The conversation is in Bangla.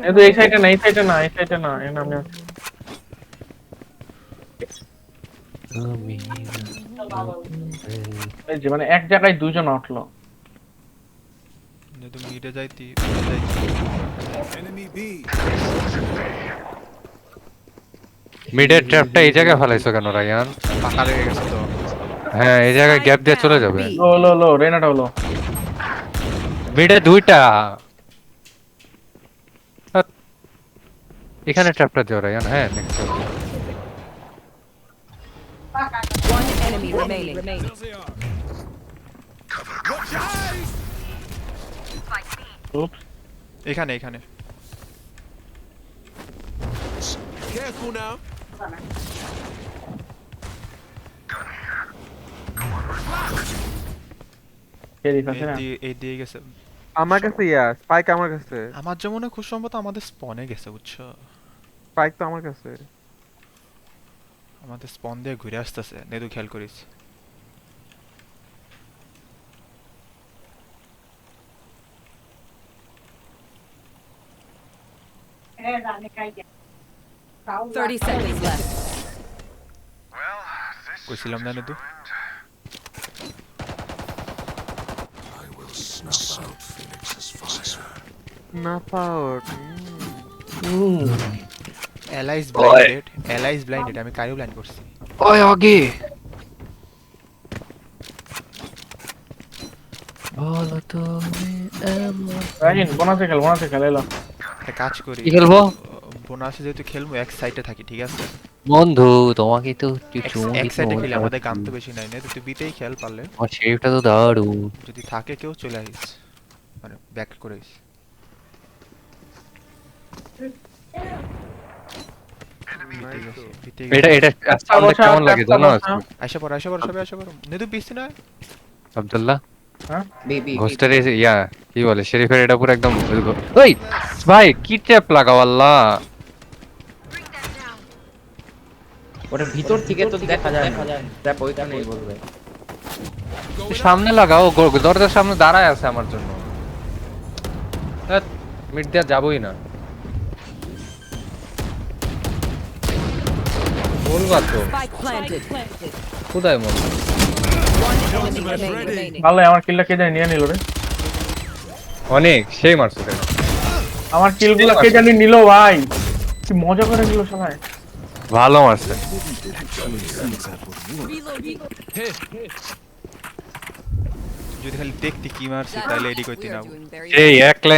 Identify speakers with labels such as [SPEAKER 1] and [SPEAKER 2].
[SPEAKER 1] কিন্তু এই সাইডে না, এই সাইডে না, এই সাইডে না, এই নামে আছে। এই যে মানে এক জায়গায় দুইজন উঠলো।
[SPEAKER 2] যদি মিডে যাইতি
[SPEAKER 3] মিডের ট্র্যাপটা এই জায়গায় ফেলাইছো কেন রায়ান?
[SPEAKER 2] ফাঁকা লেগে গেছে তো।
[SPEAKER 3] হ্যাঁ এই জায়গায় গ্যাপ দিয়ে চলে যাবে।
[SPEAKER 1] লো লো লো, রেনাটা হলো।
[SPEAKER 3] মিডে দুইটা। হাত। এখানে ট্র্যাপটা দিও রায়ান। হ্যাঁ next.
[SPEAKER 4] One enemy remaining.
[SPEAKER 1] Oops.
[SPEAKER 2] এখানে এখানে
[SPEAKER 5] Careful now.
[SPEAKER 1] শরীফ আছে না?
[SPEAKER 2] এই দিয়ে গেছে।
[SPEAKER 6] আমার কাছে স্পাইক আমার কাছে।
[SPEAKER 2] আমার যেমন খুব সম্ভবত আমাদের স্পনে গেছে বুঝছো।
[SPEAKER 6] স্পাইক তো আমার কাছে।
[SPEAKER 2] আমাদের স্পন দিয়ে ঘুরে আসতেছে, নেদু খেয়াল করিস।
[SPEAKER 4] Thirty seconds left.
[SPEAKER 2] কইছিলাম না নেদু।
[SPEAKER 6] না পাওয়ার।
[SPEAKER 2] এলাইস ব্লাইন্ডেড, এলাইস ব্লাইন্ডেড, আমি কাইও ব্লাইন্ড করছি।
[SPEAKER 3] ওই আগে বলো তুমি এমন।
[SPEAKER 1] রাহিন বোনাসে খেল এলো।
[SPEAKER 2] একটা কাজ করি,
[SPEAKER 3] কি খেলবো?
[SPEAKER 2] বোনাসে যেহেতু খেলবো এক সাইডে থাকি, ঠিক আছে?
[SPEAKER 3] বন্ধু তোমাকে তো
[SPEAKER 2] এক সাইডে খেলি, আমাদের গান তো বেশি নাই, তুই বিটেই খেল পারলে।
[SPEAKER 3] আমার শেপটা তো দারুণ।
[SPEAKER 2] যদি থাকে কেউ চলে আসিস, মানে ব্যাক করে আসিস।
[SPEAKER 3] এটা এটা সাউন্ড কেমন লাগে জানো?
[SPEAKER 2] আশা পড় সবাই আশা করো। নেদু পিসি না
[SPEAKER 3] আব্দুল্লাহ
[SPEAKER 1] হ্যাঁ
[SPEAKER 3] ঘোস্টের ইয়া কি বলে শরীফের এটা পুরো একদম। ওই ভাই কি ট্যাপ লাগাও আল্লাহ।
[SPEAKER 7] ওটা ভিতর থেকে তো দেখা যায় না, ট্র্যাপ ওইখানেই বলবে।
[SPEAKER 3] সামনে লাগাও, দরজার সামনে দাঁড়ায় আছে আমার জন্য। মিড দেওয়া যাবোই না। বলবা তো
[SPEAKER 4] Spike planted.
[SPEAKER 3] কোথায় মন?
[SPEAKER 4] One enemy remaining.
[SPEAKER 1] ভালো, আমার কিলটা কে জানি নিয়ে নিল রে।
[SPEAKER 3] অনেক সেই মারছে রে।
[SPEAKER 1] আমার কিলগুলো কে জানি নিল ভাই, কি মজা করে নিল সবাই।
[SPEAKER 3] ভালো মারছে।
[SPEAKER 2] যদি খালি দেখতে কি মারছি তাহলে এডি করতে না।
[SPEAKER 3] এই এক লাইন